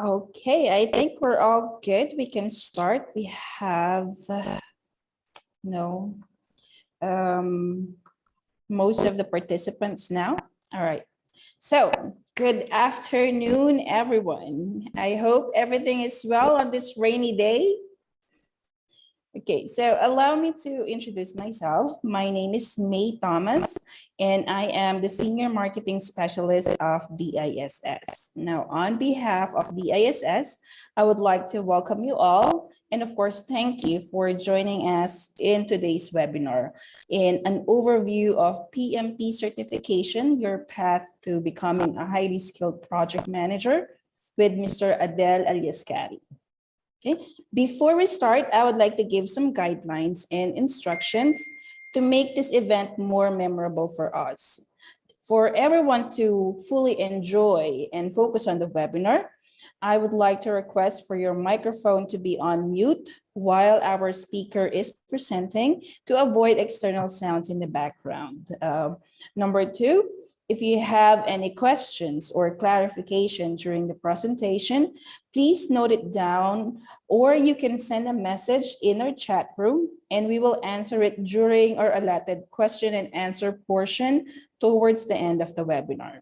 Okay, I think we're all good. We can start. We have no most of the participants now. All right. So, good afternoon, everyone. I hope everything is well on this rainy day. Okay, so allow me to introduce myself. My name is May Thomas, and I am the Senior Marketing Specialist of DISS. Now, on behalf of DISS, I would like to welcome you all, and of course, thank you for joining us in today's webinar in an overview of PMP certification, your path to becoming a highly skilled project manager with Mr. Adel Aliascari. Okay. Before we start, I would like to give some guidelines and instructions to make this event more memorable for us. For everyone to fully enjoy and focus on the webinar, I would like to request for your microphone to be on mute while our speaker is presenting to avoid external sounds in the background. Number two, if you have any questions or clarification during the presentation, please note it down, or you can send a message in our chat room and we will answer it during our allotted question and answer portion towards the end of the webinar.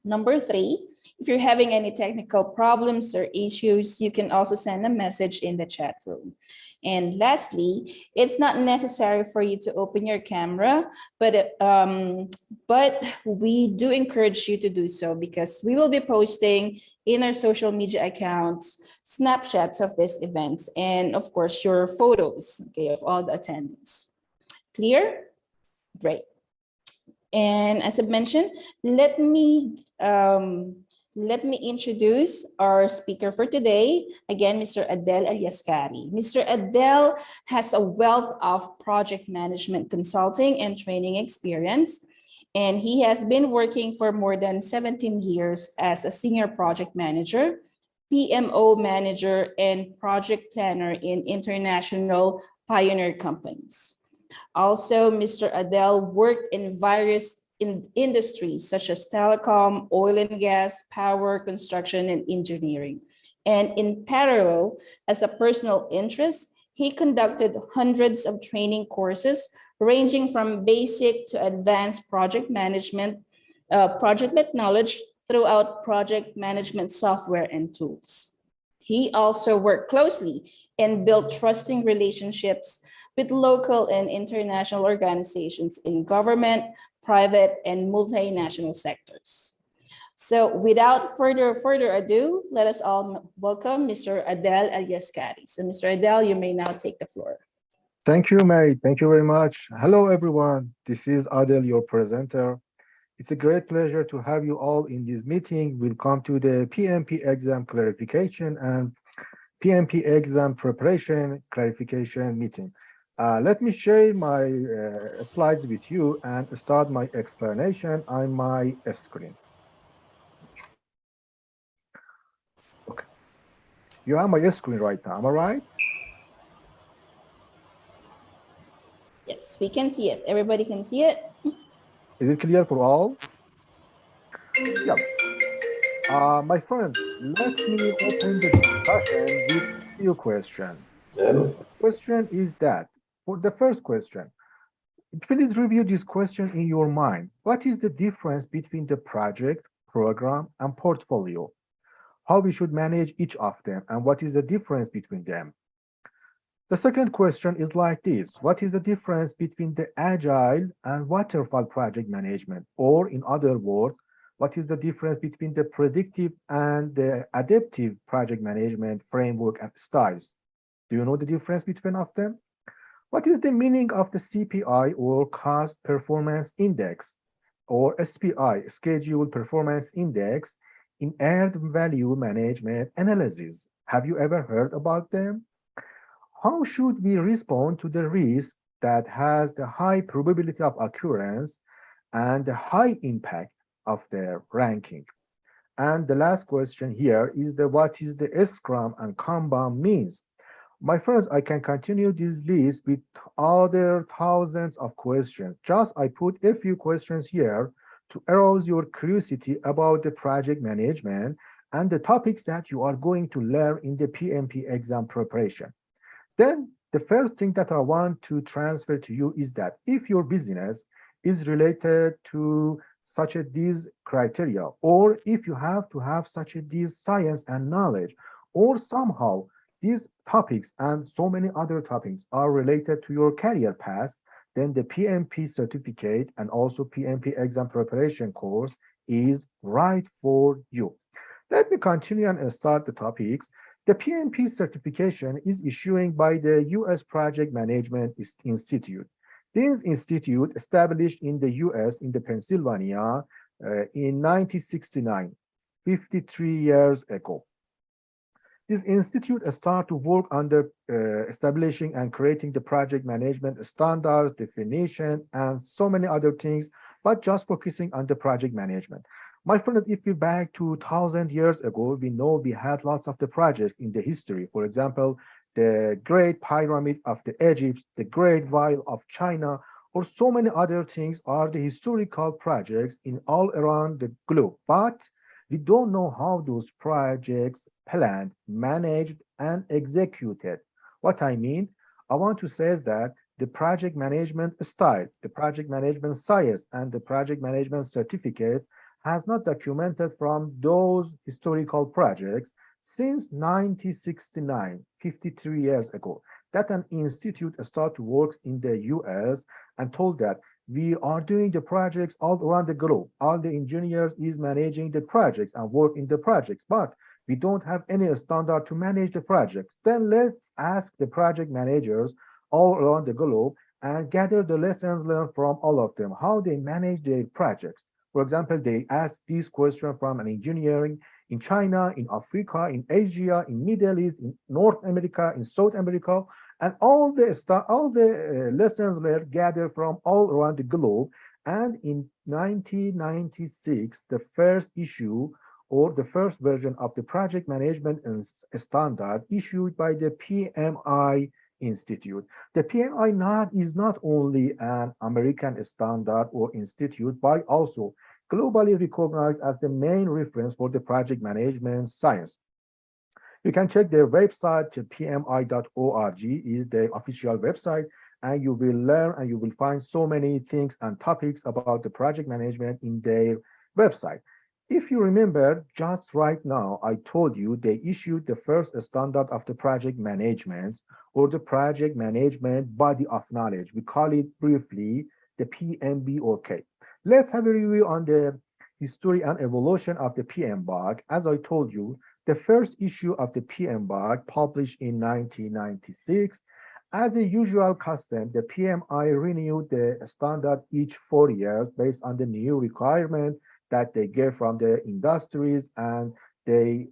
Number three, if you're having any technical problems or issues, you can also send a message in the chat room. And lastly, it's not necessary for you to open your camera, but we do encourage you to do so because we will be posting in our social media accounts snapshots of these events and of course your photos, okay, of all the attendees. Clear? Great. And as I mentioned, let me introduce our speaker for today. Again, Mr. Adel Aliascari. Mr. Adel has a wealth of project management consulting and training experience, and he has been working for more than 17 years as a senior project manager, PMO manager, and project planner in international pioneer companies. Also, Mr. Adel worked in various industries such as telecom, oil and gas, power, construction, and engineering. And in parallel, as a personal interest, he conducted hundreds of training courses ranging from basic to advanced project management, project knowledge throughout project management software and tools. He also worked closely and built trusting relationships with local and international organizations in government, private, and multinational sectors. So without further ado, let us all welcome Mr. Adel Aliascari. So Mr. Adel, you may now take the floor. Thank you, Mary. Thank you very much. Hello, everyone. This is Adel, your presenter. It's a great pleasure to have you all in this meeting. We'll come to the PMP exam clarification and PMP exam preparation clarification meeting. Let me share my slides with you and start my explanation on my screen. Okay. You have my screen right now, am I right? Yes, we can see it. Everybody can see it. Is it clear for all? Yeah. My friends, let me open the discussion with a few questions. The question is that, for the first question, please review this question in your mind. What is the difference between the project, program, and portfolio? How we should manage each of them, and what is the difference between them? The second question is like this. What is the difference between the agile and waterfall project management? Or in other words, what is the difference between the predictive and the adaptive project management framework and styles? Do you know the difference between of them? What is the meaning of the CPI or Cost Performance Index or SPI, Schedule Performance Index, in earned value management analysis? Have you ever heard about them? How should we respond to the risk that has the high probability of occurrence and the high impact of their ranking? And the last question here is what is the Scrum and Kanban means? My friends, I can continue this list with other thousands of questions. Just I put a few questions here to arouse your curiosity about the project management and the topics that you are going to learn in the PMP exam preparation. Then the first thing that I want to transfer to you is that if your business is related to such a these criteria, or if you have to have such a these science and knowledge, or somehow these topics and so many other topics are related to your career path, then the PMP certificate and also PMP exam preparation course is right for you. Let me continue and start the topics. The PMP certification is issuing by the U.S. Project Management Institute. This institute established in the U.S. in the Pennsylvania in 1969, 53 years ago. This institute started to work on the establishing and creating the project management standards, definition, and so many other things, but just focusing on the project management. My friend, if we back 2,000 years ago, we know we had lots of the projects in the history. For example, the Great Pyramid of the Egypt, the Great Wall of China, or so many other things are the historical projects in all around the globe. But we don't know how those projects planned, managed, and executed. What I mean, I want to say is that the project management style, the project management science, and the project management certificates has not documented from those historical projects since 1969, 53 years ago, that an institute started to work in the US and told that we are doing the projects all around the globe. All the engineers is managing the projects and work in the projects, but we don't have any standard to manage the projects. Then let's ask the project managers all around the globe and gather the lessons learned from all of them, how they manage their projects. For example, they ask this question from an engineering in China, in Africa, in Asia, in Middle East, in North America, in South America, and all the lessons learned gathered from all around the globe. And in 1996, the first issue or the first version of the project management standard issued by the PMI Institute. The PMI is not only an American standard or institute, but also globally recognized as the main reference for the project management science. You can check their website, pmi.org is the official website, and you will learn and you will find so many things and topics about the project management in their website. If you remember, just right now, I told you they issued the first standard of the project management or the project management body of knowledge. We call it briefly the PMB or K. Let's have a review on the history and evolution of the PMBOK. As I told you, the first issue of the PMBOK published in 1996. As a usual custom, the PMI renewed the standard each 4 years based on the new requirement that they get from the industries, and they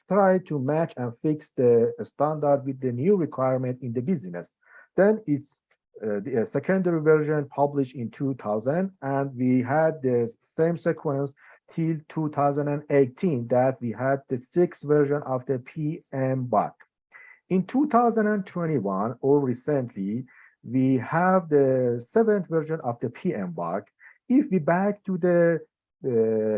try to match and fix the standard with the new requirement in the business. Then it's the secondary version published in 2000, and we had the same sequence till 2018 that we had the sixth version of the PMBOK. In 2021, or recently, we have the seventh version of the PMBOK. If we back to the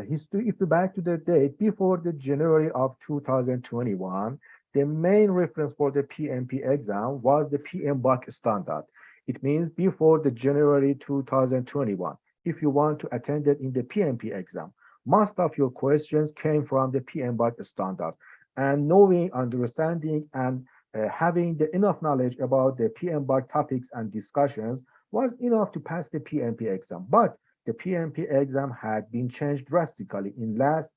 history, if we back to the date before the January of 2021, the main reference for the PMP exam was the PMBOK standard. It means before the January 2021. If you want to attend it in the PMP exam, most of your questions came from the PMBOK standard. And knowing, understanding, and having the enough knowledge about the PMBOK topics and discussions was enough to pass the PMP exam. But the PMP exam had been changed drastically in last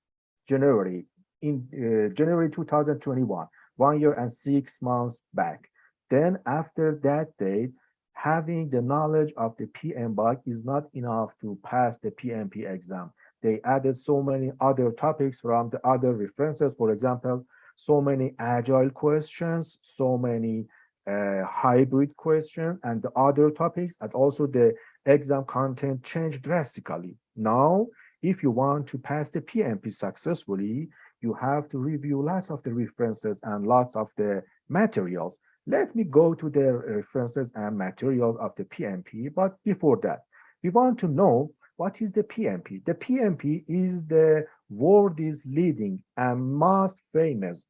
January, in January 2021, 1 year and 6 months back. Then after that date, having the knowledge of the PMBOK is not enough to pass the PMP exam. They added so many other topics from the other references. For example, so many agile questions, so many hybrid questions, and the other topics, and also the exam content changed drastically. Now, if you want to pass the PMP successfully, you have to review lots of the references and lots of the materials. Let me go to the references and materials of the PMP, but before that, we want to know what is the PMP. The PMP is the world's leading and most famous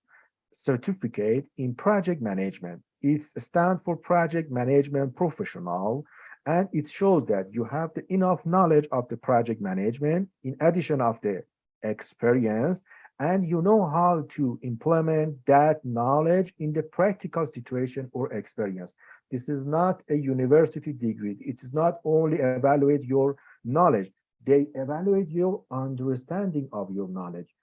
certificate in project management. It stands for project management professional, and it shows that you have the enough knowledge of the project management in addition of the experience, and you know how to implement that knowledge in the practical situation or experience. This is not a university degree. It is not only evaluate your knowledge, they evaluate your understanding of your knowledge.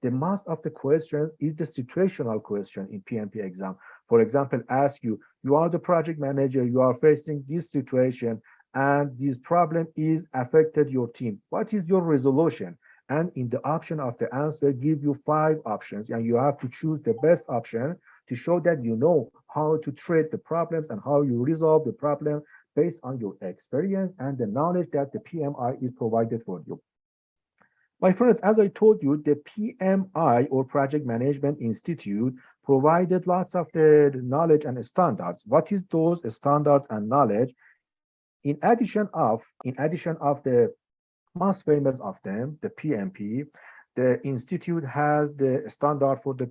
The most of the questions is the situational question in PMP exam. For example, ask you, you are the project manager, you are facing this situation and this problem is affected your team. What is your resolution? And in the option of the answer, give you 5 options and you have to choose the best option to show that you know how to treat the problems and how you resolve the problem based on your experience and the knowledge that the PMI is provided for you. My friends, as I told you, the PMI or Project Management Institute provided lots of the knowledge and standards. What is those standards and knowledge? In addition of the most famous of them, the PMP, the institute has the standard for the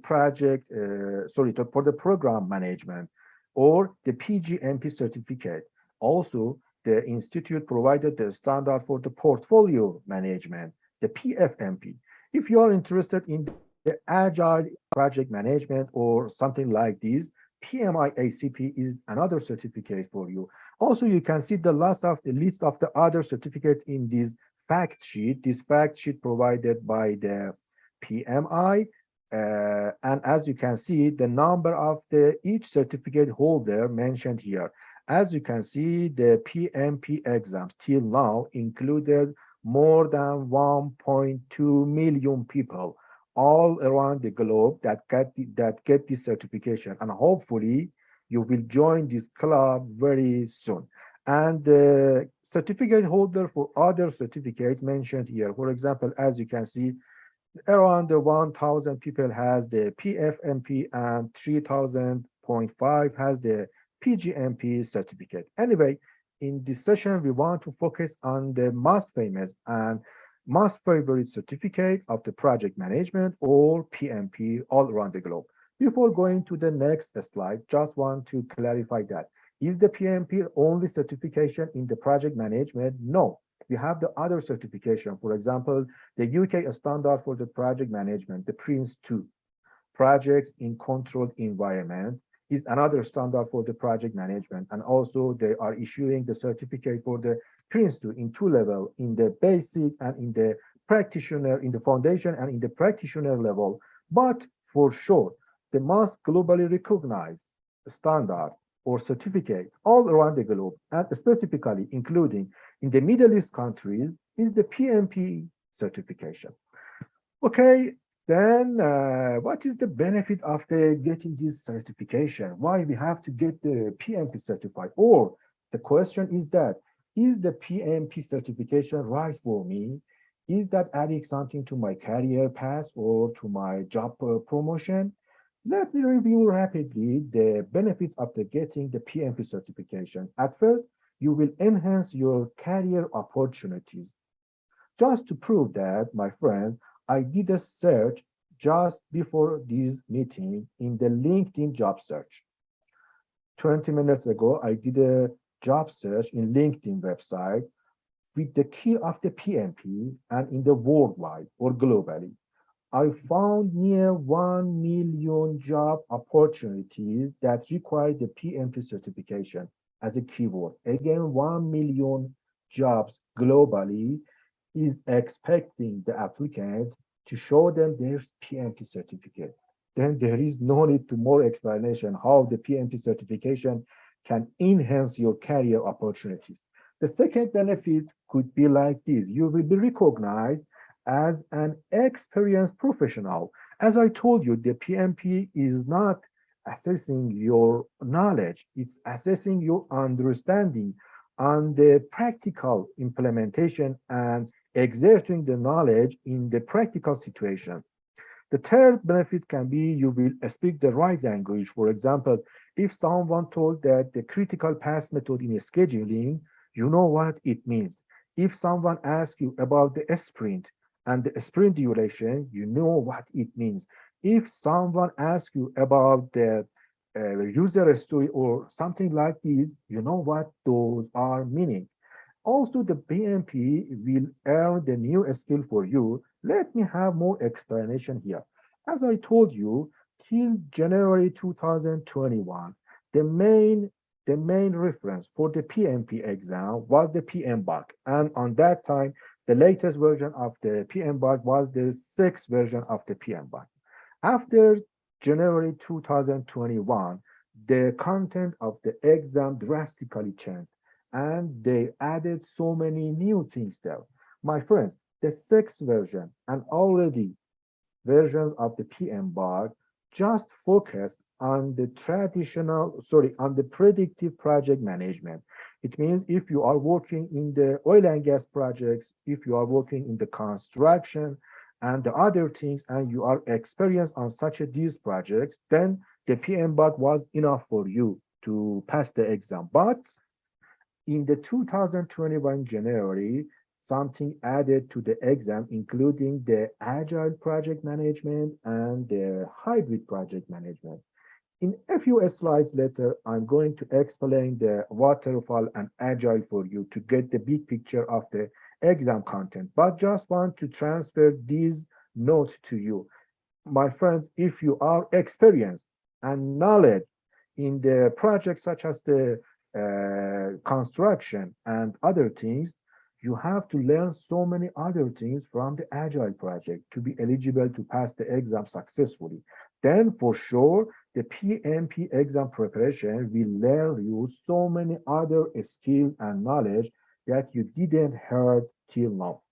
for the program management or the PGMP certificate. Also, the institute provided the standard for the portfolio management, the PFMP. If you are interested in the agile project management or something like this, PMI ACP is another certificate for you. Also, you can see the list of the other certificates in this fact sheet. This fact sheet provided by the PMI. And as you can see, the number of each certificate holder mentioned here. As you can see, the PMP exams till now included more than 1.2 million people all around the globe that get this certification, and hopefully you will join this club very soon. And the certificate holder for other certificates mentioned here, for example, as you can see, around the 1,000 people has the PFMP and 3,000.5 has the PGMP certificate. Anyway, in this session, we want to focus on the most famous and most favorite certificate of the project management or PMP all around the globe. Before going to the next slide, just want to clarify that. Is the PMP only certification in the project management? No, we have the other certification. For example, the UK standard for the project management, the Prince 2, projects in controlled environment is another standard for the project management. And also they are issuing the certificate for the Prince 2 in 2 level, in the basic and in the practitioner, in the foundation and in the practitioner level. But for sure, the most globally recognized standard or certificate all around the globe, and specifically including in the Middle East countries, is the PMP certification. Okay, then what is the benefit of getting this certification? Why we have to get the PMP certified? Or the question is that, is the PMP certification right for me? Is that adding something to my career path or to my job promotion? Let me review rapidly the benefits of getting the PMP certification. At first, you will enhance your career opportunities. Just to prove that, my friend, I did a search just before this meeting in the LinkedIn job search. 20 minutes ago, I did a job search in LinkedIn website with the key of the PMP and in the worldwide or globally. I found near 1 million job opportunities that require the PMP certification as a keyword. Again, 1 million jobs globally is expecting the applicant to show them their PMP certificate. Then there is no need to more explanation how the PMP certification can enhance your career opportunities. The second benefit could be like this. You will be recognized as an experienced professional. As I told you, the PMP is not assessing your knowledge, it's assessing your understanding on the practical implementation and exerting the knowledge in the practical situation. The third benefit can be you will speak the right language. For example, if someone told that the critical path method in scheduling, you know what it means. If someone asks you about the sprint and the sprint duration, you know what it means. If someone asks you about the user story or something like this, you know what those are meaning. Also, the PMP will earn the new skill for you. Let me have more explanation here. As I told you, till January 2021, the main the main reference for the PMP exam was the PMBOK. And on that time, the latest version of the PMBOK was the sixth version of the PMBOK. After January 2021, the content of the exam drastically changed and they added so many new things there. My friends, the sixth version and already versions of the PMBOK just focus on the on the predictive project management. It means if you are working in the oil and gas projects, if you are working in the construction and the other things, and you are experienced on such these projects, then the PMBOK was enough for you to pass the exam. But in the 2021 January, something added to the exam, including the agile project management and the hybrid project management. In a few slides later, I'm going to explain the waterfall and agile for you to get the big picture of the exam content, but just want to transfer these notes to you. My friends, if you are experienced and knowledge in the projects such as the construction and other things, you have to learn so many other things from the agile project to be eligible to pass the exam successfully. Then for sure, the PMP exam preparation will learn you so many other skills and knowledge that you didn't heard till now.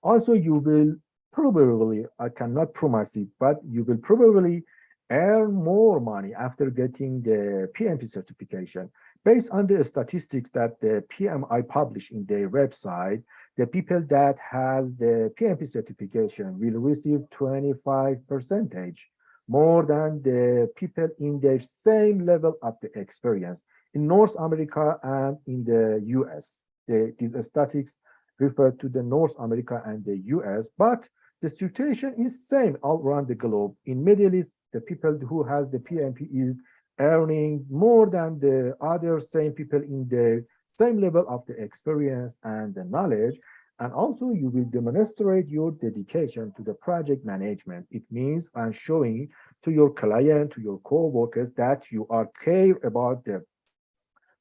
Also, you will probably, I cannot promise it, but you will probably earn more money after getting the PMP certification. Based on the statistics that the PMI publish in their website, the people that has the PMP certification will receive 25 percentage more than the people in the same level of the experience in North America and in the US. These statistics refer to the North America and the US, but the situation is same all around the globe. In Middle East, the people who has the PMP is earning more than the other same people in the same level of the experience and the knowledge. And also you will demonstrate your dedication to the project management. It means and showing to your client, to your co-workers that you are care about the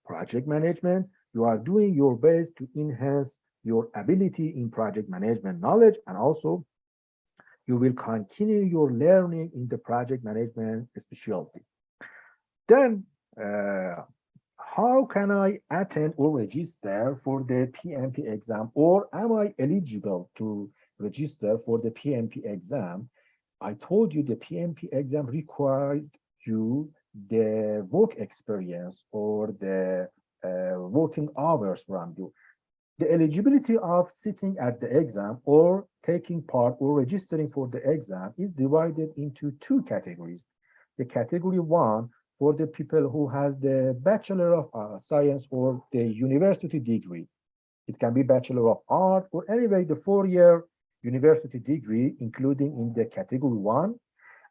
project management. You are doing your best to enhance your ability in project management knowledge, and also you will continue your learning in the project management specialty. Then, how can I attend or register for the PMP exam, or am I eligible to register for the PMP exam? I told you the PMP exam required you the work experience or the working hours from you. The eligibility of sitting at the exam or taking part or registering for the exam is divided into two categories. The category one for the people who has the Bachelor of Science or the university degree. It can be Bachelor of Art or anyway the 4-year university degree, including in the category one.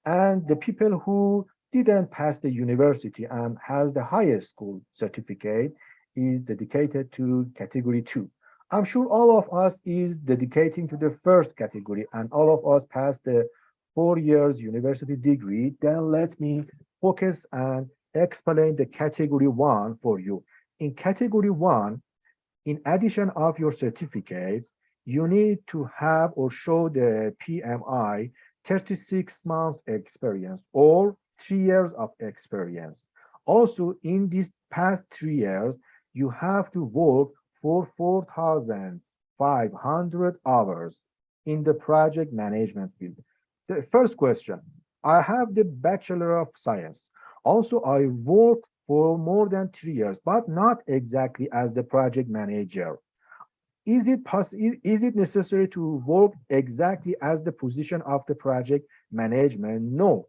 And the people who didn't pass the university and has the highest school certificate is dedicated to category two. I'm sure all of us is dedicating to the first category and all of us pass the 4 years university degree. Then let me focus and explain the category one for you. In category one, in addition of your certificates, you need to have or show the PMI 36 months experience or 3 years of experience. Also, in these past 3 years, you have to work for 4,500 hours in the project management field. The first question, I have the Bachelor of Science. Also, I worked for more than 3 years, but not exactly as the project manager. Is it necessary to work exactly as the position of the project management? No.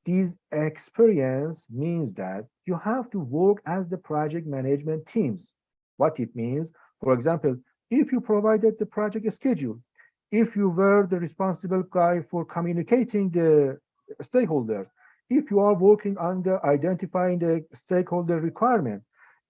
This experience means that you have to work as the project management teams. What it means, for example, if you provided the project schedule, if you were the responsible guy for communicating the stakeholders, if you are working on the identifying the stakeholder requirement,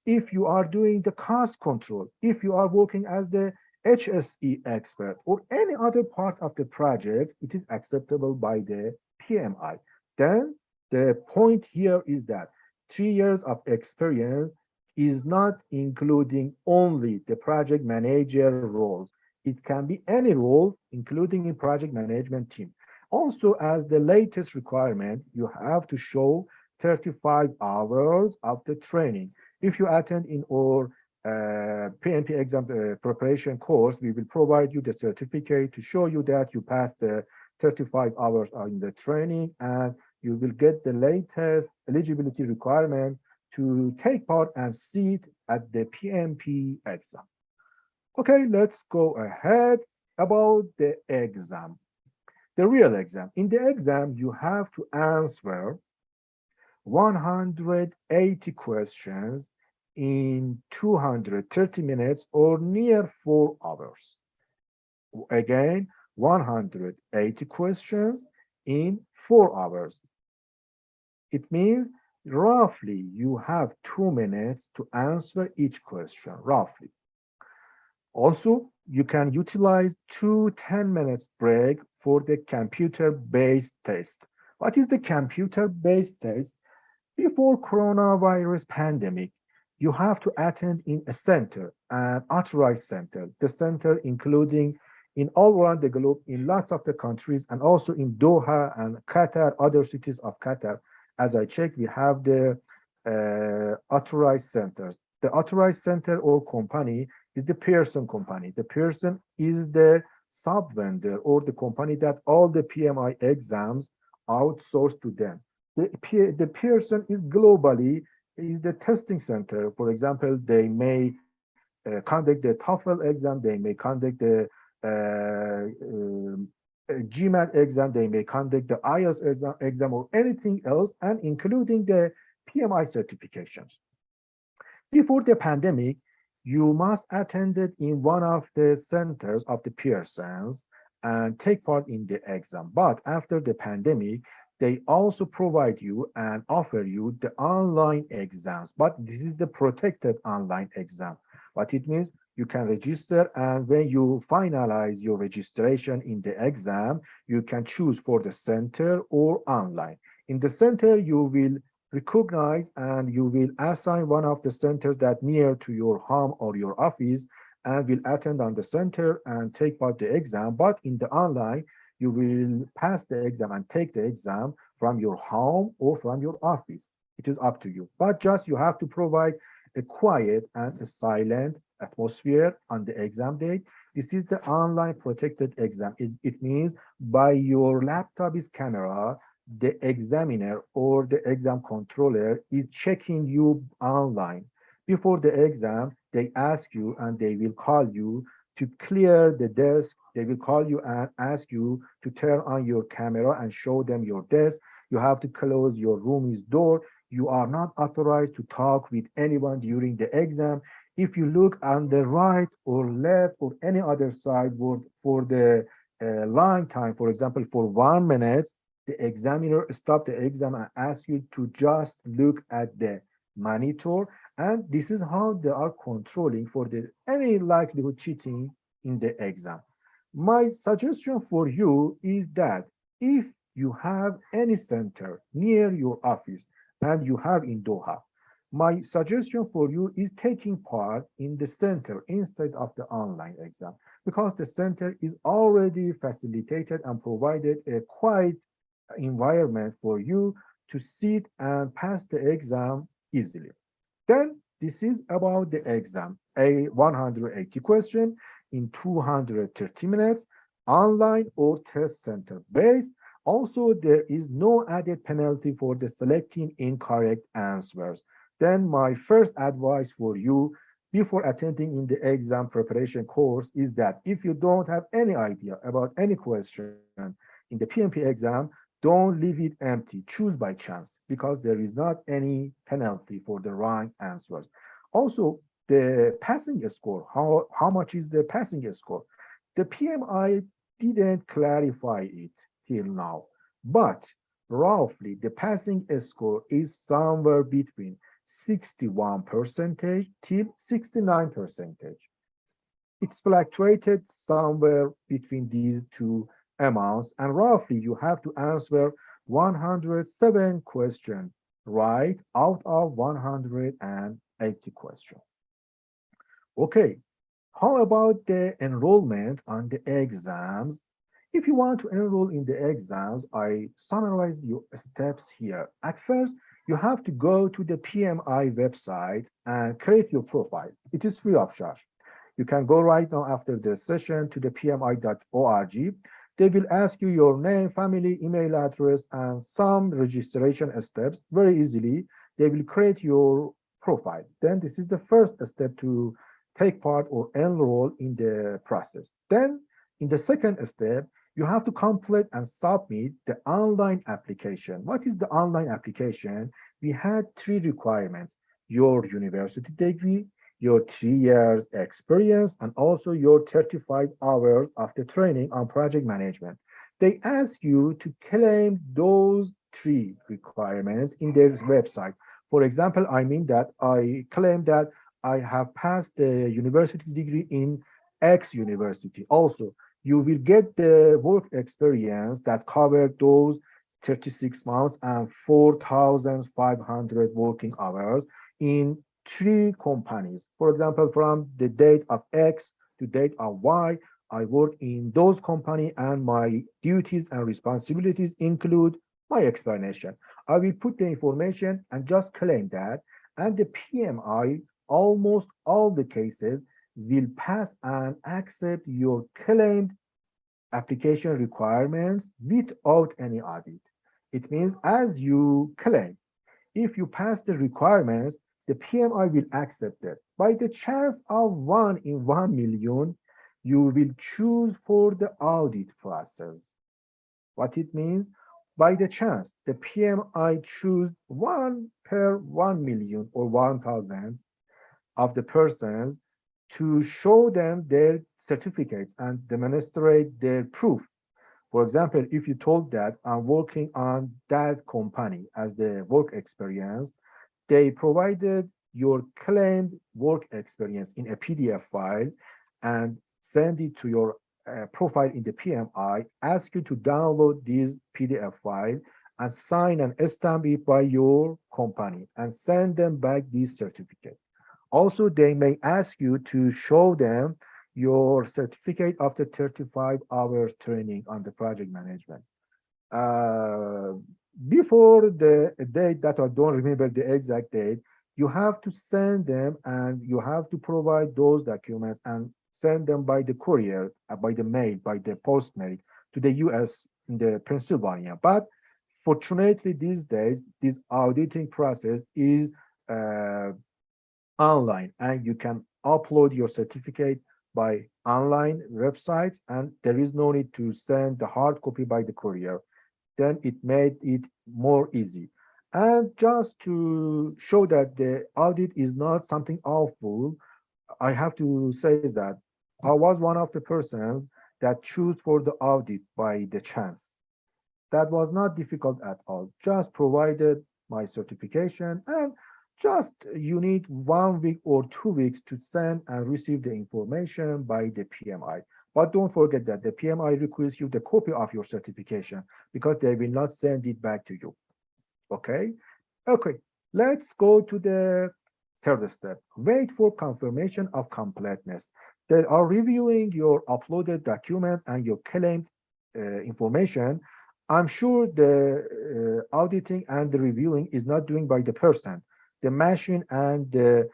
if you are doing the cost control, if you are working as the HSE expert or any other part of the project, it is acceptable by the PMI. Then the point here is that 3 years of experience is not including only the project manager roles. It can be any role, including in project management team. Also, as the latest requirement, you have to show 35 hours of the training. If you attend in our PMP exam preparation course, we will provide you the certificate to show you that you passed the 35 hours in the training, and you will get the latest eligibility requirement to take part and sit at the PMP exam. Okay, let's go ahead about the exam, the real exam. In the exam, you have to answer 180 questions in 230 minutes or near 4 hours. Again, 180 questions in 4 hours. It means roughly you have 2 minutes to answer each question, roughly. Also, you can utilize 2 10 minutes break for the computer-based test. What is the computer-based test? Before coronavirus pandemic, you have to attend in a center, an authorized center. The center including in all around the globe, in lots of the countries, and also in Doha and Qatar, other cities of Qatar. As I checked, we have the authorized centers. The authorized center or company is the Pearson company. The Pearson is the sub-vendor or the company that all the PMI exams outsource to them. The Pearson is globally is the testing center. For example, they may conduct the TOEFL exam, they may conduct the GMAT exam, they may conduct the IELTS exam or anything else, and including the PMI certifications. Before the pandemic, you must attend it in one of the centers of the Pearsons and take part in the exam. But after the pandemic, they also provide you and offer you the online exams. But this is the protected online exam. What it means, you can register, and when you finalize your registration in the exam, you can choose for the center or online. In the center, you will recognize and you will assign one of the centers that near to your home or your office and will attend on the center and take part the exam. But in the online, you will pass the exam and take the exam from your home or from your office. It is up to you. But just you have to provide a quiet and a silent atmosphere on the exam date. This is the online protected exam. It means by your laptop's camera, the examiner or the exam controller is checking you online. Before the exam, they ask you and they will call you to clear the desk. They will call you and ask you to turn on your camera and show them your desk. You have to close your room's door. You are not authorized to talk with anyone during the exam. If you look on the right or left or any other side for the line time, for example, for 1 minute, the examiner stop the exam and ask you to just look at the monitor. And this is how they are controlling for the any likelihood cheating in the exam. My suggestion for you is that if you have any center near your office and you have in Doha, my suggestion for you is taking part in the center instead of the online exam, because the center is already facilitated and provided a quiet environment for you to sit and pass the exam easily. Then this is about the exam, a 180 question in 230 minutes, online or test center based. Also, there is no added penalty for the selecting incorrect answers. Then my first advice for you before attending in the exam preparation course is that if you don't have any idea about any question in the PMP exam, don't leave it empty. Choose by chance because there is not any penalty for the wrong answers. Also, the passing score, how much is the passing score? The PMI didn't clarify it till now, but roughly the passing score is somewhere between 61 percentage till 69 percentage. It's fluctuated somewhere between these two amounts, and roughly you have to answer 107 questions right out of 180 questions. Okay, how about the enrollment on the exams? If you want to enroll in the exams, I summarized your steps here. At first, you have to go to the PMI website and create your profile. It is free of charge. You can go right now after the session to the pmi.org. They will ask you your name, family, email address, and some registration steps very easily. They will create your profile. Then this is the first step to take part or enroll in the process. Then in the second step, you have to complete and submit the online application. What is the online application? We had three requirements: your university degree, your 3 years experience, and also your 35 hours of the training on project management. They ask you to claim those three requirements in their website. For example, I mean that I claim that I have passed the university degree in X university. Also, you will get the work experience that covered those 36 months and 4,500 working hours in three companies. For example, from the date of X to date of Y, I work in those company and my duties and responsibilities include my explanation. I will put the information and just claim that, and the PMI, almost all the cases, will pass and accept your claimed application requirements without any audit. It means as you claim, if you pass the requirements, the PMI will accept it. By the chance of 1 in 1 million, you will choose for the audit process. What it means? By the chance, the PMI choose 1 per 1 million or 1,000 of the persons to show them their certificates and demonstrate their proof. For example, if you told that I'm working on that company as the work experience, they provided your claimed work experience in a PDF file and send it to your profile in the PMI, ask you to download this PDF file and sign and stamp it by your company and send them back this certificate. Also, they may ask you to show them your certificate after 35 hours training on the project management. Uh, Before the date that I don't remember the exact date, you have to send them and you have to provide those documents and send them by the courier, by the mail, by the postmail to the US in the Pennsylvania. But fortunately, these days, this auditing process is uh, online and you can upload your certificate by online websites and there is no need to send the hard copy by the courier. Then it made it more easy. And just to show that the audit is not something awful, I have to say that I was one of the persons that choose for the audit by the chance. That was not difficult at all. Just provided my certification and just you need 1 week or 2 weeks to send and receive the information by the PMI. But don't forget that the PMI requires you the copy of your certification because they will not send it back to you. Okay? Okay, let's go to the third step. Wait for confirmation of completeness. They are reviewing your uploaded documents and your claimed information. I'm sure the auditing and the reviewing is not doing by the person. The machine and the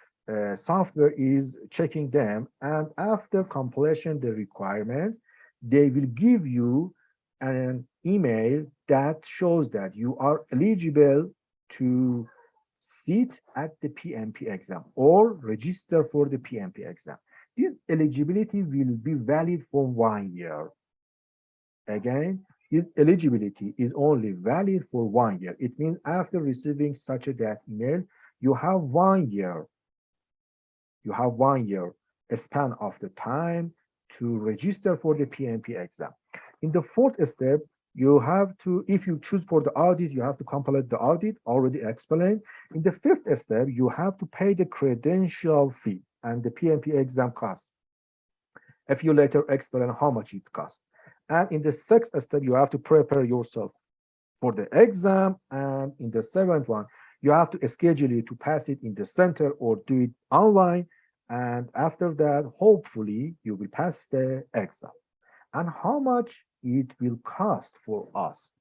software is checking them, and after completion the requirements, they will give you an email that shows that you are eligible to sit at the PMP exam or register for the PMP exam. This eligibility will be valid for 1 year. Again, his eligibility is only valid for 1 year. It means after receiving such a that email, you have 1 year. You have 1 year a span of the time to register for the PMP exam. In the fourth step, you have to, if you choose for the audit, you have to complete the audit, already explained. In the fifth step, you have to pay the credential fee and the PMP exam cost. A few later explain how much it costs. And in the sixth step, you have to prepare yourself for the exam. And in the seventh one, you have to schedule it to pass it in the center or do it online. And after that, hopefully, you will pass the exam. And how much it will cost for us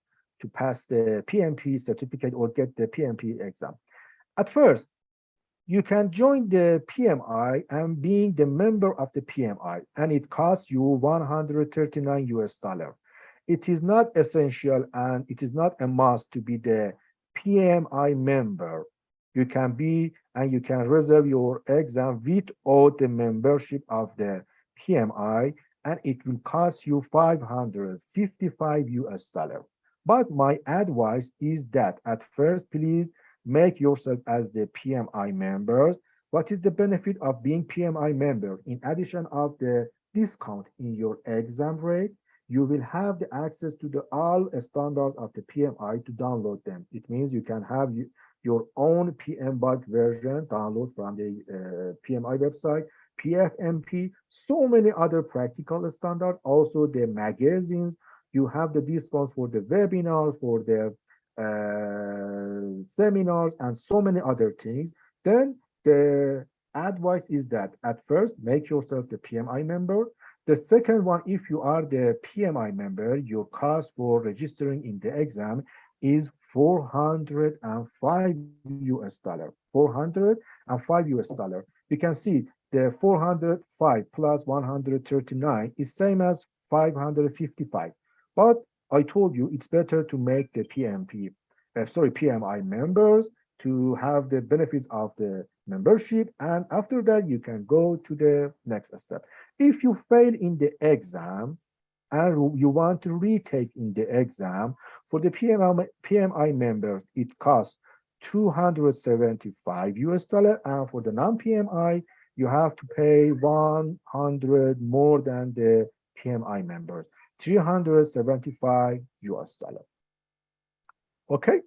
to pass the PMP certificate or get the PMP exam. At first, you can join the PMI and being the member of the PMI, and it costs you 139 US dollar. It is not essential and it is not a must to be the PMI member. You can be and you can reserve your exam without the membership of the PMI, and it will cost you 555 US dollar. But my advice is that at first, please make yourself as the PMI members. What is the benefit of being PMI member? In addition of the discount in your exam rate, you will have the access to the all standards of the PMI to download them. It means you can have your own PMBOK version download from the PMI website, PFMP, so many other practical standards, also the magazines. You have the discounts for the webinars, for the seminars, and so many other things. Then the advice is that at first, make yourself the PMI member. The second one, if you are the PMI member, your cost for registering in the exam is 405 US dollar. 405 US dollar. You can see the 405 plus 139 is same as 555. But I told you it's better to make the PMI members to have the benefits of the membership, and after that you can go to the next step. If you fail in the exam and you want to retake in the exam, for the PMI members, it costs 275 US dollar, and for the non-PMI, you have to pay 100 more than the PMI members, 375 US dollar. Okay,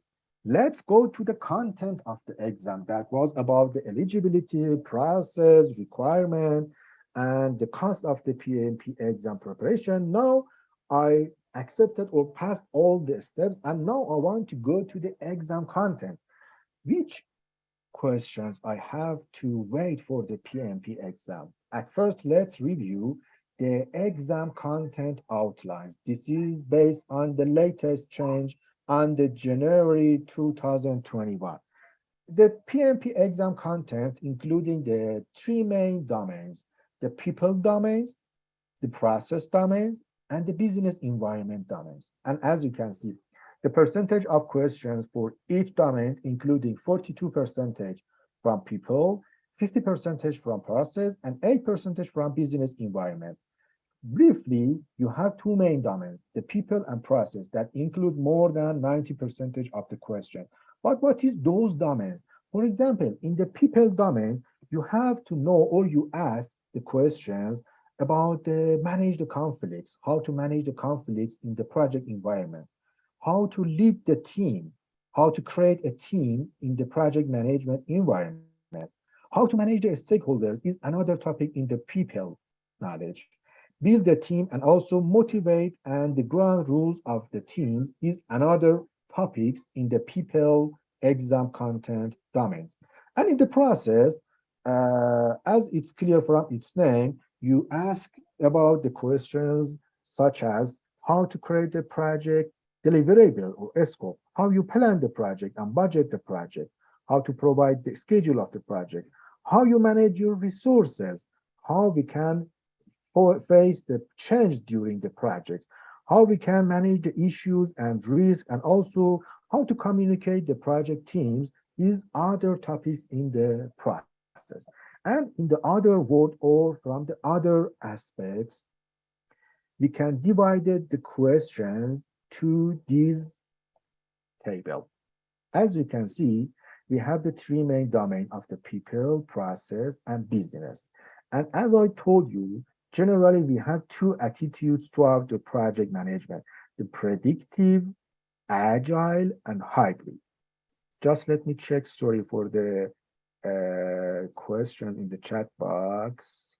let's go to the content of the exam. That was about the eligibility, process, requirement, and the cost of the PMP exam preparation. Now I accepted or passed all the steps, and now I want to go to the exam content. Which questions I have to wait for the PMP exam? At first, let's review the exam content outlines. This is based on the latest change on the January 2021. The PMP exam content, including the three main domains, the people domains, the process domains, and the business environment domains. And as you can see, the percentage of questions for each domain, including 42% from people, 50% from process, and 8% from business environment. Briefly, you have two main domains, the people and process, that include more than 90% of the question. But what is those domains? For example, in the people domain, you have to know or you ask the questions about manage the conflicts, how to manage the conflicts in the project environment, how to lead the team, how to create a team in the project management environment, how to manage the stakeholders is another topic in the people knowledge. Build the team and also motivate and the ground rules of the teams is another topics in the people exam content domains. And in the process, as it's clear from its name, you ask about the questions such as how to create a project deliverable or scope, how you plan the project and budget the project, how to provide the schedule of the project, how you manage your resources, how we can face the change during the project, how we can manage the issues and risks, and also how to communicate the project teams is other topics in the process. And in the other word or from the other aspects, we can divide the questions to this table. As you can see, we have the three main domains of the people, process, and business. And as I told you, Generally, we have two attitudes toward the project management, the predictive, agile, and hybrid. Just let me check, sorry for the question in the chat box.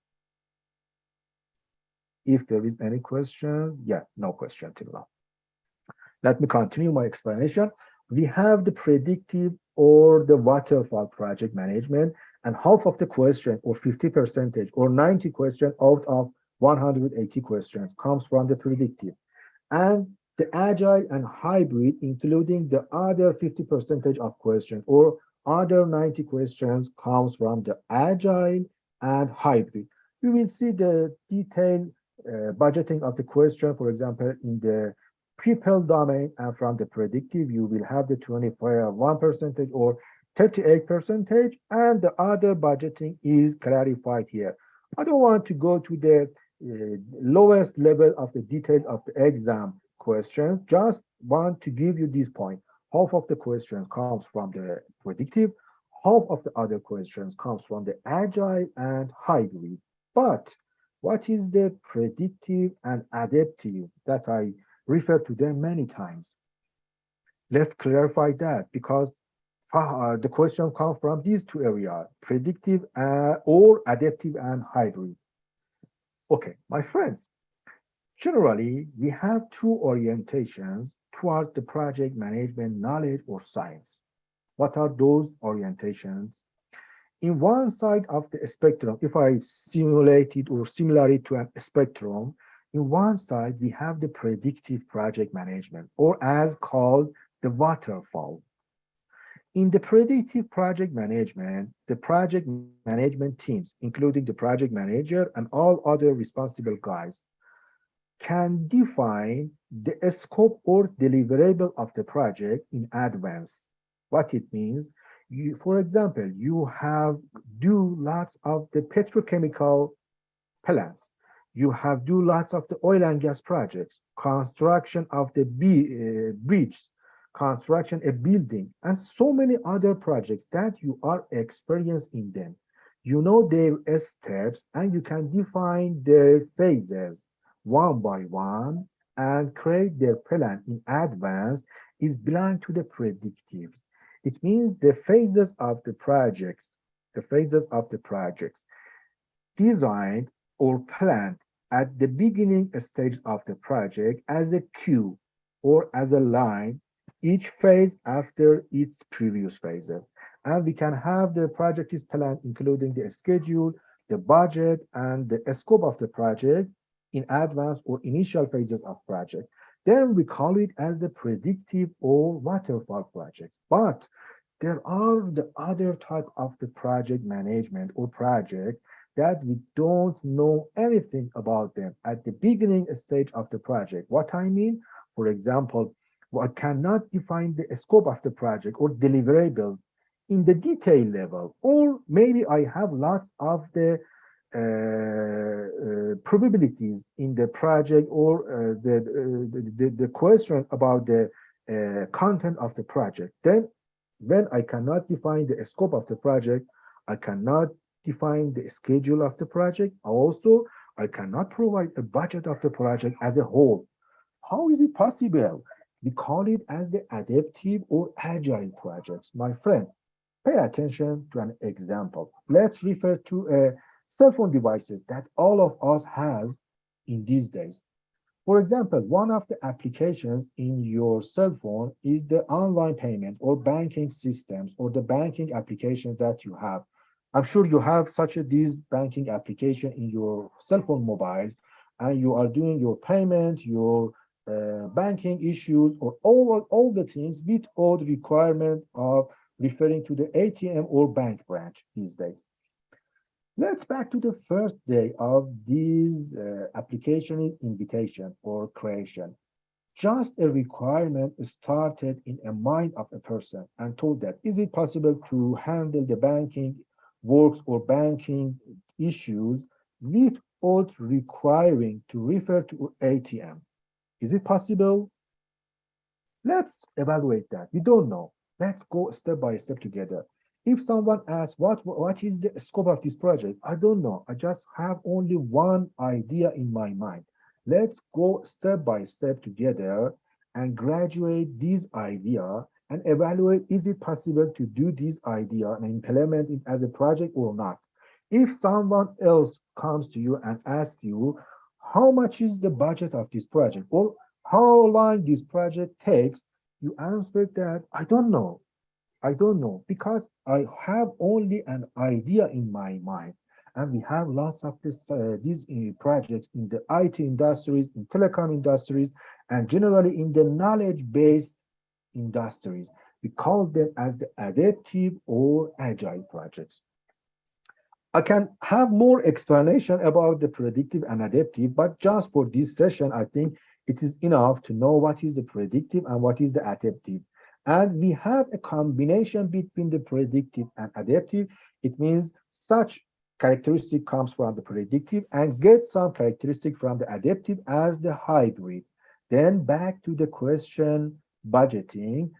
If there is any question, yeah, no question till now. Let me continue my explanation. We have the predictive or the waterfall project management, and half of the question, or 50% or 90 questions out of 180 questions comes from the predictive. And the agile and hybrid, including the other 50% of questions or other 90 questions, comes from the agile and hybrid. You will see the detailed budgeting of the question, for example, in the people domain, and from the predictive, you will have the 21% or 38%, and the other budgeting is clarified here. I don't want to go to the lowest level of the detail of the exam questions, just want to give you this point. Half of the questions comes from the predictive, half of the other questions comes from the agile and hybrid. But what is the predictive and adaptive that I refer to them many times? Let's clarify that, because the question comes from these two areas, predictive or adaptive and hybrid. Okay, my friends, generally, we have two orientations towards the project management knowledge or science. What are those orientations? In one side of the spectrum, if I simulate it or similar it to a spectrum, in one side, we have the predictive project management, or as called the waterfall. In the predictive project management, the project management teams, including the project manager and all other responsible guys, can define the scope or deliverable of the project in advance. What it means, for example, you have do lots of the petrochemical plants. You have do lots of the oil and gas projects, construction of the bridges, construction a building, and so many other projects that you are experienced in them. You know their steps, and you can define their phases one by one and create their plan in advance is belong to the predictives. It means the phases of the projects, designed or planned at the beginning stage of the project as a queue or as a line, each phase after its previous phases. And we can have the project is planned, including the schedule, the budget, and the scope of the project in advance or initial phases of project. Then we call it as the predictive or waterfall project. But there are the other type of the project management or project that we don't know anything about them at the beginning stage of the project. What I mean, for example, I cannot define the scope of the project or deliverables in the detail level, or maybe I have lots of the probabilities in the project or the question about the content of the project. Then when I cannot define the scope of the project, I cannot define the schedule of the project. Also, I cannot provide a budget of the project as a whole. How is it possible? We call it as the adaptive or agile projects. My friend, pay attention to an example. Let's refer to cell phone devices that all of us has in these days. For example, one of the applications in your cell phone is the online payment or banking systems or the banking applications that you have. I'm sure you have such a these banking application in your cell phone mobiles, and you are doing your payment, your banking issues, or all the things without requirement of referring to the ATM or bank branch these days. Let's back to the first day of this application invitation or creation. Just a requirement started in a mind of a person and told that, is it possible to handle the banking works or banking issues without requiring to refer to ATM? Is it possible? Let's evaluate that. We don't know. Let's go step by step together. If someone asks, what is the scope of this project? I don't know. I just have only one idea in my mind. Let's go step by step together and graduate this idea and evaluate, is it possible to do this idea and implement it as a project or not? If someone else comes to you and asks you, how much is the budget of this project, or how long this project takes, you answer that, I don't know. I don't know, because I have only an idea in my mind. And we have lots of these projects in the IT industries, in telecom industries, and generally in the knowledge-based industries. We call them as the adaptive or agile projects. I can have more explanation about the predictive and adaptive, but just for this session, I think it is enough to know what is the predictive and what is the adaptive. And we have a combination between the predictive and adaptive. It means such characteristic comes from the predictive and gets some characteristic from the adaptive as the hybrid. Then back to the question budgeting.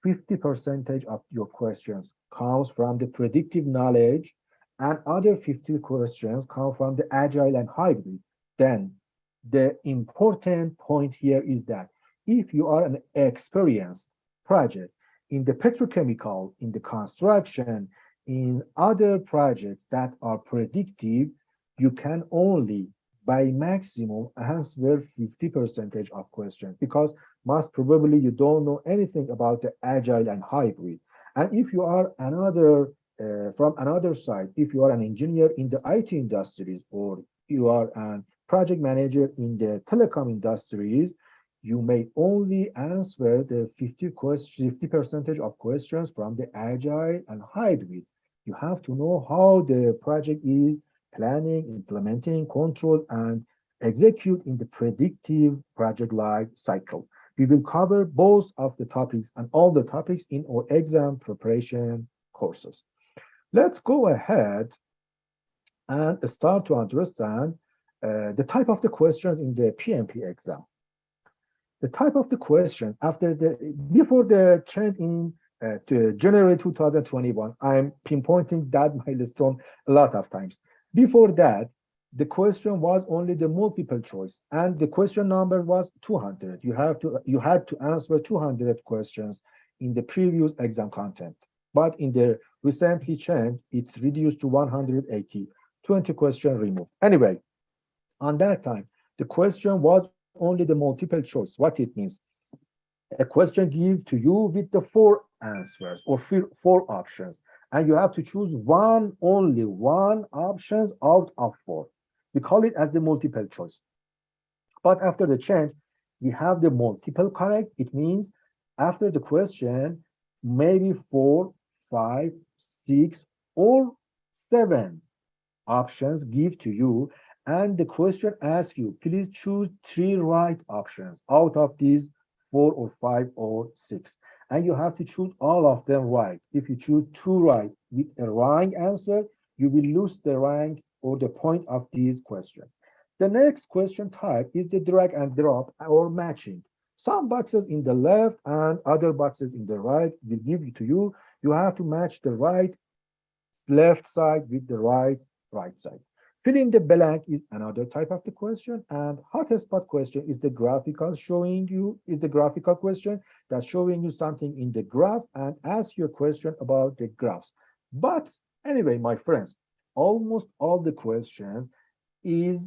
50% of your questions comes from the predictive knowledge, and other 50 questions come from the agile and hybrid. Then the important point here is that if you are an experienced project in the petrochemical, in the construction, in other projects that are predictive, you can only by maximum answer 50% of questions, because most probably you don't know anything about the agile and hybrid. And if you are from another side, if you are an engineer in the IT industries, or you are a project manager in the telecom industries, you may only answer the 50% of questions from the agile and hybrid. You have to know how the project is planning, implementing, control, and execute in the predictive project life cycle. We will cover both of the topics and all the topics in our exam preparation courses. Let's go ahead and start to understand the type of the questions in the PMP exam. The type of the questions before the change in to January 2021, I'm pinpointing that milestone a lot of times. Before that, the question was only the multiple choice, and the question number was 200. You had to answer 200 questions in the previous exam content. But in the recently changed, it's reduced to 180, 20 questions removed. Anyway, on that time, the question was only the multiple choice. What it means? A question gives to you with the 4 answers or 4 options, and you have to choose only one options out of 4. We call it as the multiple choice. But after the change, we have the multiple correct. It means after the question, maybe 4, 5, 6, or 7 options give to you, and the question asks you, please choose 3 right options out of these 4 or 5 or 6. And you have to choose all of them right. If you choose 2 right with a wrong answer, you will lose the rank or the point of this question. The next question type is the drag and drop or matching. Some boxes in the left and other boxes in the right will give to you. You have to match the left side with the right side. Fill in the blank is another type of the question, and hotspot question is the graphical question that's showing you something in the graph and ask you a question about the graphs. But anyway, my friends, almost all the questions is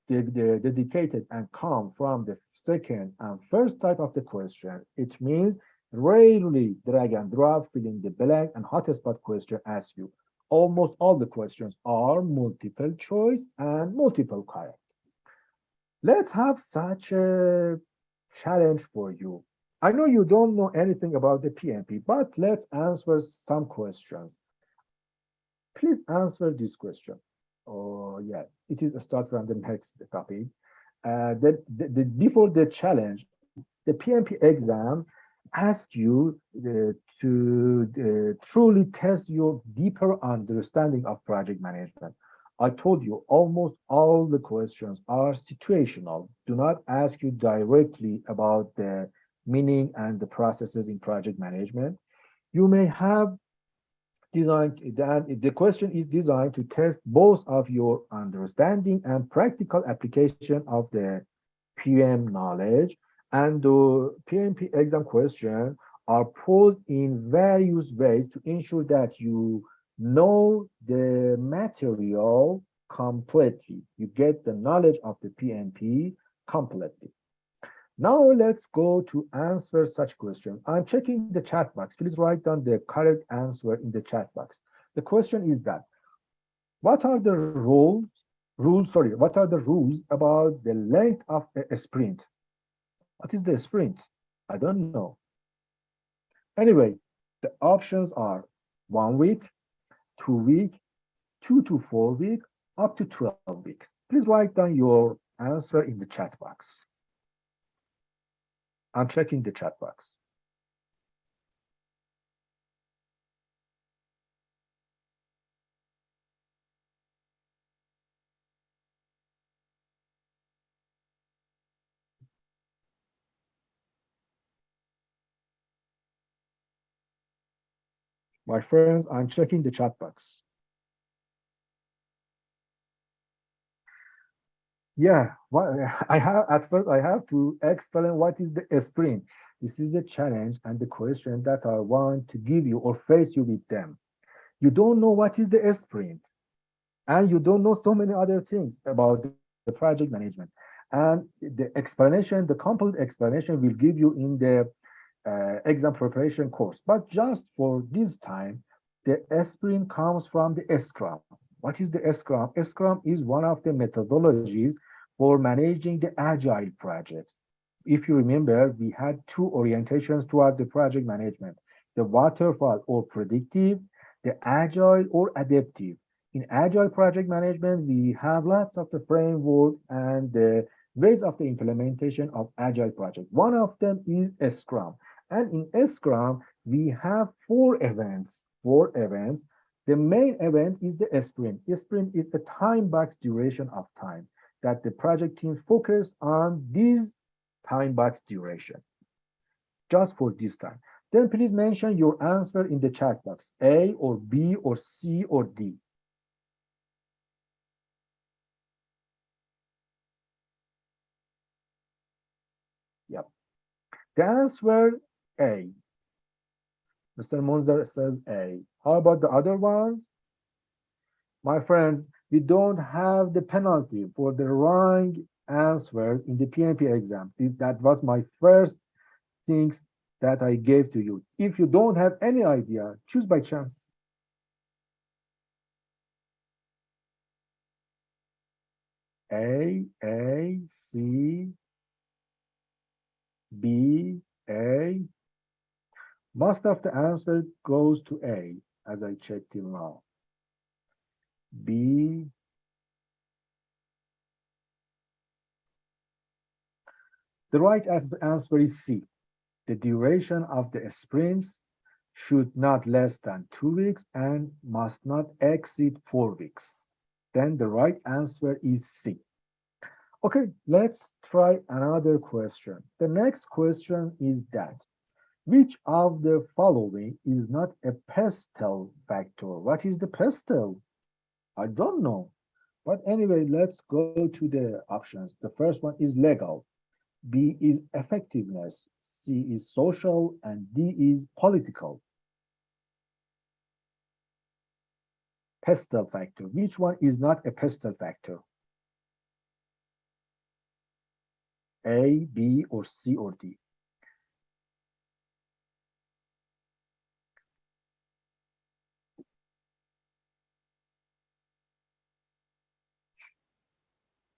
dedicated and come from the second and first type of the question. It means rarely drag and drop, fill in the blank, and hotspot question asks you. Almost all the questions are multiple choice and multiple correct. Let's have such a challenge for you. I know you don't know anything about the PMP, but let's answer some questions. Please answer this question. Oh, yeah, it is a start from the next topic. Before the challenge, the PMP exam ask you to truly test your deeper understanding of project management. I told you almost all the questions are situational. Do not ask you directly about the meaning and the processes in project management. You may have The question is designed to test both of your understanding and practical application of the PM knowledge, and the PMP exam question are posed in various ways to ensure that you know the material completely. You get the knowledge of the PMP completely. Now let's go to answer such question. I'm checking the chat box. Please write down the correct answer in the chat box. The question is that what are the what are the rules about the length of a sprint? What is the sprint? I don't know. Anyway, the options are 1 week, 2 week, 2 to 4 week, up to 12 weeks. Please write down your answer in the chat box. I'm checking the chat box. My friends, I'm checking the chat box. Yeah, I have at first I have to explain what is the sprint. This is the challenge and the question that I want to give you or face you with them. You don't know what is the sprint, and you don't know so many other things about the project management. And the explanation, the complete explanation will give you in the exam preparation course. But just for this time, the sprint comes from the Scrum. What is the Scrum? Scrum is one of the methodologies for managing the agile projects. If you remember, we had two orientations toward the project management, the waterfall or predictive, the agile or adaptive. In agile project management, we have lots of the framework and the ways of the implementation of agile project. One of them is a Scrum. And in Scrum, we have four events. The main event is the sprint. Sprint is the time box duration of time that the project team focus on this time box duration just for this time. Then please mention your answer in the chat box, A or B or C or D. Yep. The answer A. Mr. Monzer says A. How about the other ones? My friends, we don't have the penalty for the wrong answers in the PMP exam. That was my first things that I gave to you. If you don't have any idea, choose by chance. A, C, B, A. Most of the answer goes to A, as I checked till now. B. The right answer is C. The duration of the sprints should not less than 2 weeks and must not exceed 4 weeks. Then the right answer is C. Okay, let's try another question. The next question is that which of the following is not a pestle factor? What is the pestle? I don't know. But anyway, let's go to the options. The first one is legal. B is effectiveness. C is social, and D is political. Pestle factor. Which one is not a pestle factor? A, B, or C, or D?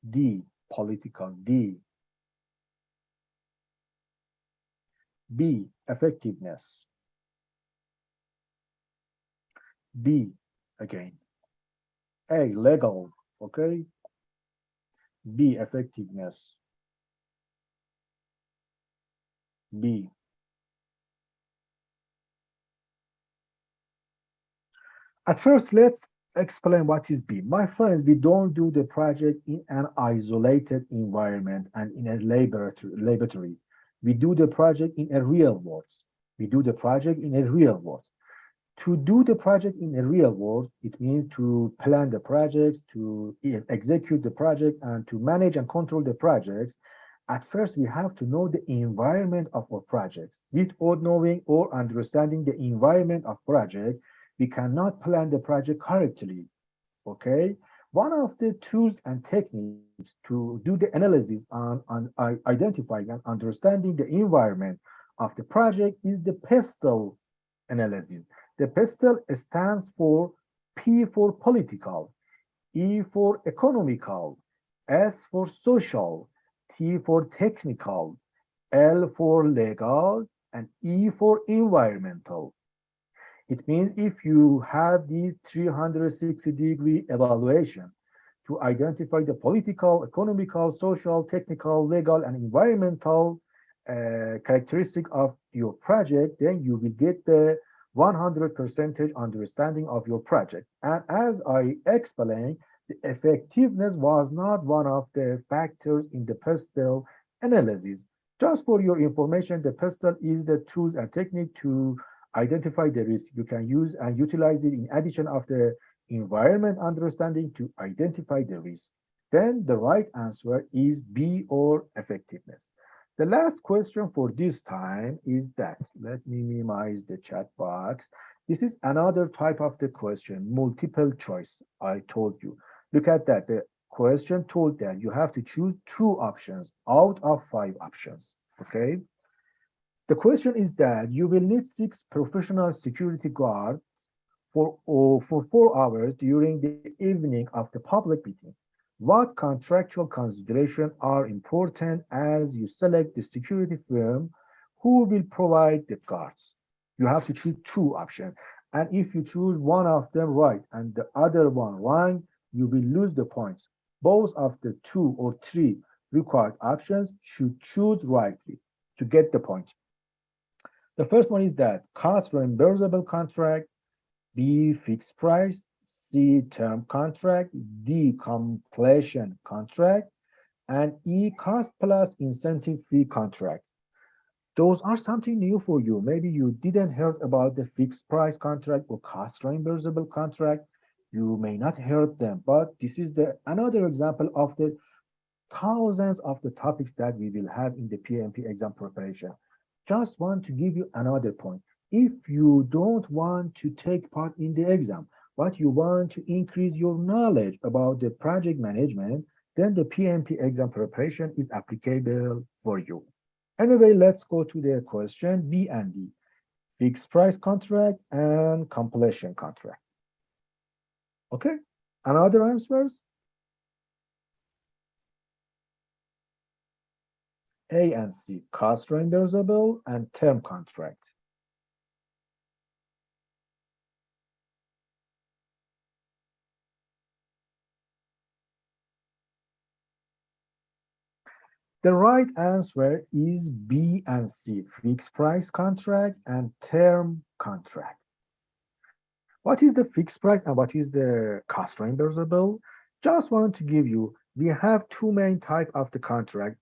D, political. D. B, effectiveness. B, again. A, legal. Okay. B, effectiveness. B. At first, let's explain what is B. My friends, we don't do the project in an isolated environment and in a laboratory. We do the project in a real world. We do the project in a real world. To do the project in the real world, it means to plan the project, to execute the project, and to manage and control the projects. At first, we have to know the environment of our projects. Without knowing or understanding the environment of project, we cannot plan the project correctly. Okay, one of the tools and techniques to do the analysis on identifying and understanding the environment of the project is the pestle analysis. The pestle stands for P for political, E for economical, S for social, T for technical, L for legal, and E for environmental. It means if you have these 360-degree evaluation to identify the political, economical, social, technical, legal, and environmental characteristic of your project, then you will get the 100% understanding of your project. And as I explained, the effectiveness was not one of the factors in the PESTEL analysis. Just for your information, the PESTEL is the tools and technique to identify the risk. You can use and utilize it in addition of the environment understanding to identify the risk. Then the right answer is B, or effectiveness. The last question for this time is that, let me minimize the chat box. This is another type of the question, multiple choice, I told you. Look at that, the question told that you have to choose 2 options out of 5 options, okay? The question is that you will need 6 professional security guards for 4 hours during the evening of the public meeting. What contractual considerations are important as you select the security firm who will provide the guards? You have to choose 2 options. And if you choose one of them right and the other one wrong, you will lose the points. Both of the 2 or 3 required options should choose rightly to get the point. The first one is that cost reimbursable contract, B, fixed price, C, term contract, D, completion contract, and E, cost plus incentive fee contract. Those are something new for you. Maybe you didn't heard about the fixed price contract or cost reimbursable contract. You may not heard them, but this is the another example of the thousands of the topics that we will have in the PMP exam preparation. Just want to give you another point. If you don't want to take part in the exam, but you want to increase your knowledge about the project management, then the PMP exam preparation is applicable for you. Anyway, let's go to the question B and D. Fixed price contract and completion contract. Okay, another answers? A and C, cost reimbursable and term contract. The right answer is B and C, fixed price contract and term contract. What is the fixed price and what is the cost reimbursable? Just want to give you, we have 2 main types of the contract,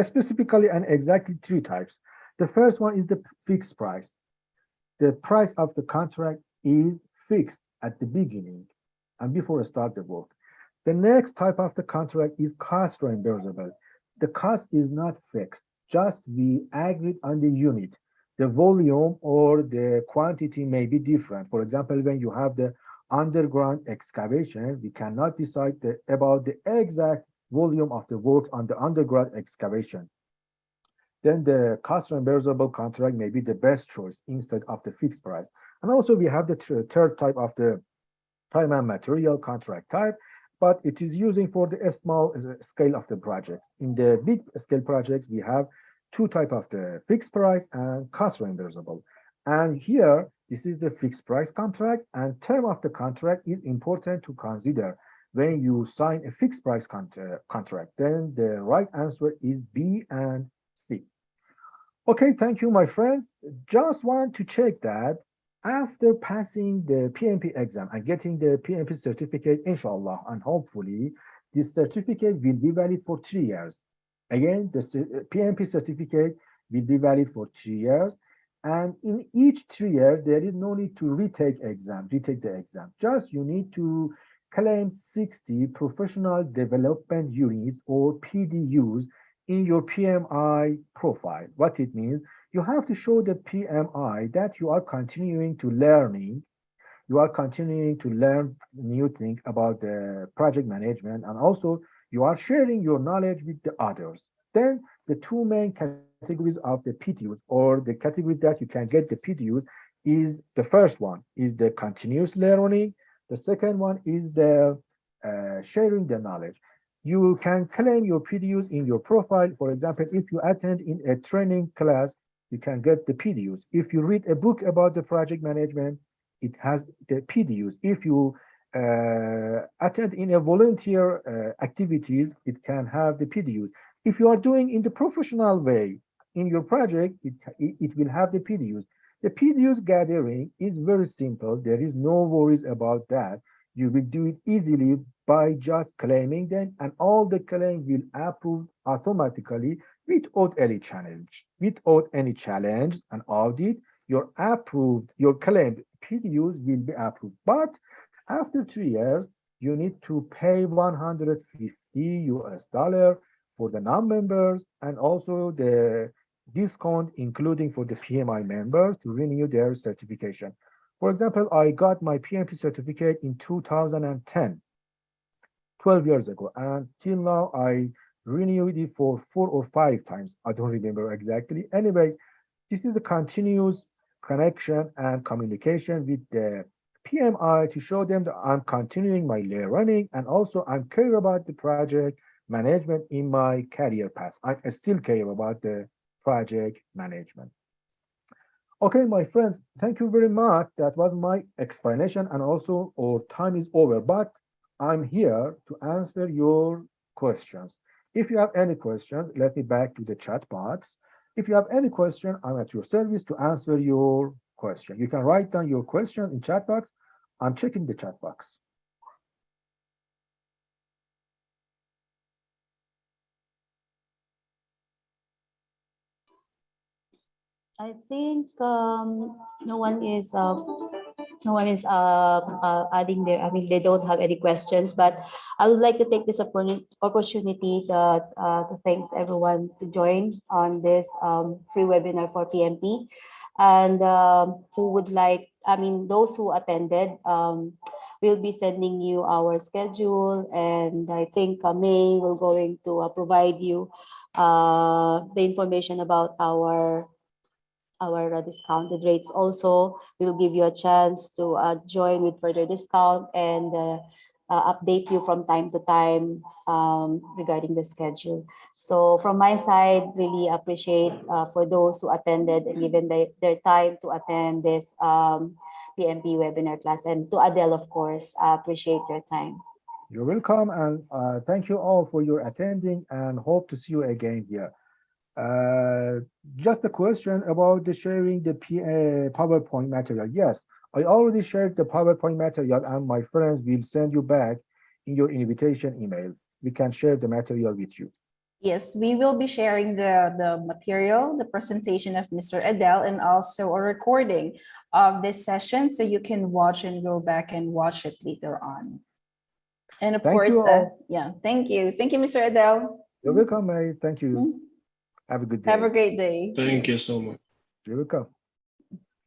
specifically and exactly 3 types. The first one is the fixed price. The price of the contract is fixed at the beginning and before start the work. The next type of the contract is cost reimbursable. The cost is not fixed, just we agreed on the unit. The volume or the quantity may be different. For example, when you have the underground excavation, we cannot decide about the exact volume of the work on the underground excavation. Then the cost reimbursable contract may be the best choice instead of the fixed price. And also we have the third type of the time and material contract type, but it is using for the small scale of the projects. In the big scale projects, we have 2 types of the fixed price and cost reimbursable. And here, this is the fixed price contract, and term of the contract is important to consider when you sign a fixed price contract. Then the right answer is B and C. Okay, thank you, my friends. Just want to check that after passing the PMP exam and getting the PMP certificate, inshallah, and hopefully, this certificate will be valid for 3 years. Again, the PMP certificate will be valid for 3 years. And in each 3 years, there is no need to retake the exam. Just you need to claim 60 professional development units or PDUs in your PMI profile. What it means, you have to show the PMI that you are continuing to learning. You are continuing to learn new things about the project management, and also you are sharing your knowledge with the others. Then the two main categories of the PDUs, or the categories that you can get the PDUs, is the first one is the continuous learning. The second one is the sharing the knowledge. You can claim your PDUs in your profile. For example, if you attend in a training class, you can get the PDUs. If you read a book about the project management, it has the PDUs. If you attend in a volunteer activities, it can have the PDUs. If you are doing in the professional way in your project, it will have the PDUs. The PDUs gathering is very simple. There is no worries about that. You will do it easily by just claiming them, and all the claim will approve automatically without any challenge. Without any challenge and audit, your claimed PDUs will be approved. But after 3 years, you need to pay 150 US dollar for the non-members, and also the discount including for the PMI members to renew their certification. For example, I got my PMP certificate in 2010, 12 years ago, and till now I renewed it for 4 or 5 times. I don't remember exactly. Anyway, this is the continuous connection and communication with the PMI to show them that I'm continuing my learning, and also I'm care about the project management in my career path. I still care about the project management. Okay, my friends, thank you very much. That was my explanation, and also our time is over, but I'm here to answer your questions. If you have any questions, let me back to the chat box. If you have any question, I'm at your service to answer your question. You can write down your question in chat box. I'm checking the chat box. I think no one is adding there. I mean, they don't have any questions, but I would like to take this opportunity to thanks everyone to join on this free webinar for PMP, and who would like, I mean, those who attended, we'll be sending you our schedule, and I think May will going to provide you the information about our discounted rates. Also, we will give you a chance to join with further discount, and update you from time to time regarding the schedule. So from my side, really appreciate for those who attended and given their time to attend this PMP webinar class, and to Adele, of course, appreciate your time. You're welcome, and thank you all for your attending, and hope to see you again here. Just a question about the sharing the PowerPoint material. Yes, I already shared the PowerPoint material, and my friends will send you back in your invitation email. We can share the material with you. Yes, we will be sharing the material, the presentation of Mr. Adele, and also a recording of this session, so you can watch and go back and watch it later on. And of course, yeah, thank you. Thank you, Mr. Adele. You're welcome, May. Thank you. Mhm. Have a good day. Have a great day. Thank you so much. You're welcome.